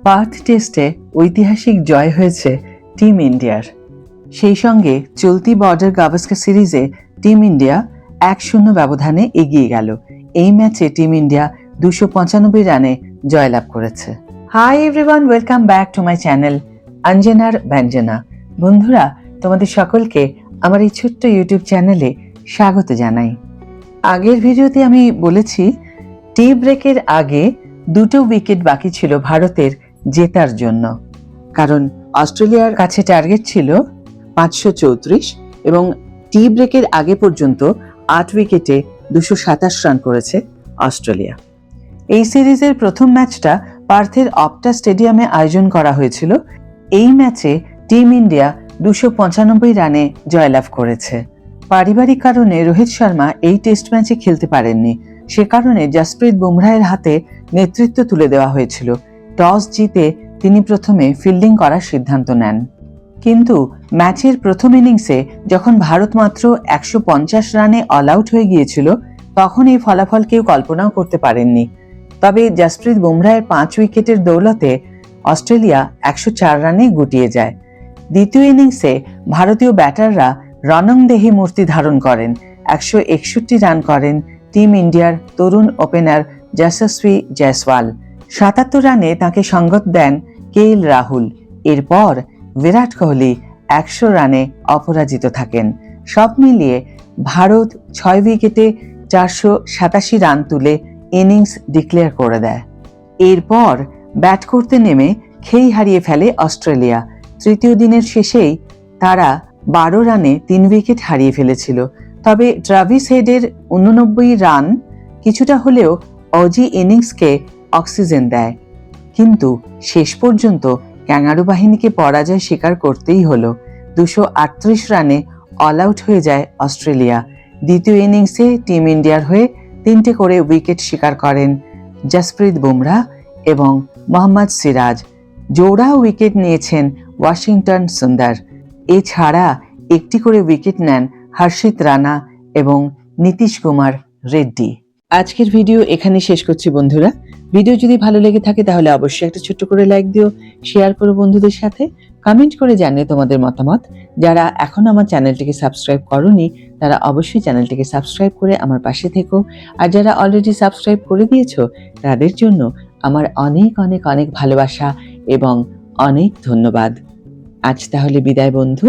পার্থ টেস্টে ঐতিহাসিক জয় হয়েছে টিম ইন্ডিয়ার। সেই সঙ্গে চলতি বর্ডার গাভাস্কার সিরিজে টিম ইন্ডিয়া 1-0 ব্যবধানে এগিয়ে গেল। এই ম্যাচে টিম ইন্ডিয়া 295 রানে জয়লাভ করেছে। Hi everyone, welcome back to my channel অঞ্জনার ব্যঞ্জনা। বন্ধুরা, তোমাদের সকলকে আমার এই ছোট্ট ইউটিউব চ্যানেলে স্বাগত জানাই। আগের ভিডিওতে আমি বলেছি টি ব্রেকের আগে 2টো উইকেট বাকি ছিল ভারতের জেতার জন্য, কারণ অস্ট্রেলিয়ার কাছে টার্গেট ছিল 534 এবং টি ব্রেকের আগে পর্যন্ত 8 উইকেটে 227 রান করেছে অস্ট্রেলিয়া। এই সিরিজের প্রথম ম্যাচটা পার্থের অপটা স্টেডিয়ামে আয়োজন করা হয়েছিল। এই ম্যাচে টিম ইন্ডিয়া 295 রানে জয়লাভ করেছে। পারিবারিক কারণে রোহিত শর্মা এই টেস্ট ম্যাচে খেলতে পারেননি। সে কারণে জসপ্রীত বুমরাহের হাতে নেতৃত্ব তুলে দেওয়া হয়েছিল। টস জিতে তিনি প্রথমে ফিল্ডিং করার সিদ্ধান্ত নেন, কিন্তু ম্যাচের প্রথম ইনিংসে যখন ভারত মাত্র 150 রানে অল আউট হয়ে গিয়েছিল, তখন এই ফলাফল কেউ কল্পনাও করতে পারেননি। তবে জসপ্রীত বুমরাহের 5 উইকেটের দৌলতে অস্ট্রেলিয়া 104 রানে গুটিয়ে যায়। দ্বিতীয় ইনিংসে ভারতীয় ব্যাটাররা রণংদেহী মূর্তি ধারণ করেন, 161 রান করেন টিম ইন্ডিয়ার তরুণ ওপেনার যশস্বী জয়সওয়াল। 77 রানে তাকে সঙ্গত দেন কেএল রাহুল। এরপর বিরাট কোহলি 100 রানে অপরাজিত থাকেন। সব মিলিয়ে ভারত 6 উইকেটে 487 রান তুলে ইনিংস ডিক্লেয়ার করে দেয়। এরপর ব্যাট করতে নেমে খেই হারিয়ে ফেলে অস্ট্রেলিয়া। তৃতীয় দিনের শেষেই তারা 12 রানে 3 উইকেট হারিয়ে ফেলেছিল। তবে ট্রাভিস হেডের 89 রান কিছুটা হলেও অজি ইনিংসকে অক্সিজেন দেয়, কিন্তু শেষ পর্যন্ত ক্যাঙ্গারু বাহিনীকে পরাজয় স্বীকার করতেই হলো। 238 রানে অল আউট হয়ে যায় অস্ট্রেলিয়া। দ্বিতীয় ইনিংসে টিম ইন্ডিয়ার হয়ে 3টে করে উইকেট শিকার করেন জসপ্রীত বুমরাহ এবং মোহাম্মদ সিরাজ। জোড়া উইকেট নিয়েছেন ওয়াশিংটন সুন্দর। এছাড়া একটি করে উইকেট নেন হর্ষিত রানা এবং নীতিশ কুমার রেড্ডি। আজকের ভিডিও এখানে শেষ করছি বন্ধুরা। ভিডিও যদি ভালো লেগে থাকে তাহলে অবশ্যই একটা ছোট্ট করে লাইক দিও, শেয়ার করো বন্ধুদের সাথে, কমেন্ট করে জানিও তোমাদের মতামত। যারা এখন আমার চ্যানেলটিকে সাবস্ক্রাইব করোনি তারা অবশ্যই চ্যানেলটিকে সাবস্ক্রাইব করে আমার পাশে থেকো, আর যারা অলরেডি সাবস্ক্রাইব করে দিয়েছো তাদের জন্য আমার অনেক অনেক অনেক ভালোবাসা এবং অনেক ধন্যবাদ। আজ তাহলে বিদায় বন্ধু,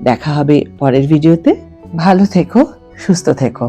দেখা হবে পরের ভিডিওতে। ভালো থেকো, সুস্থ থেকো।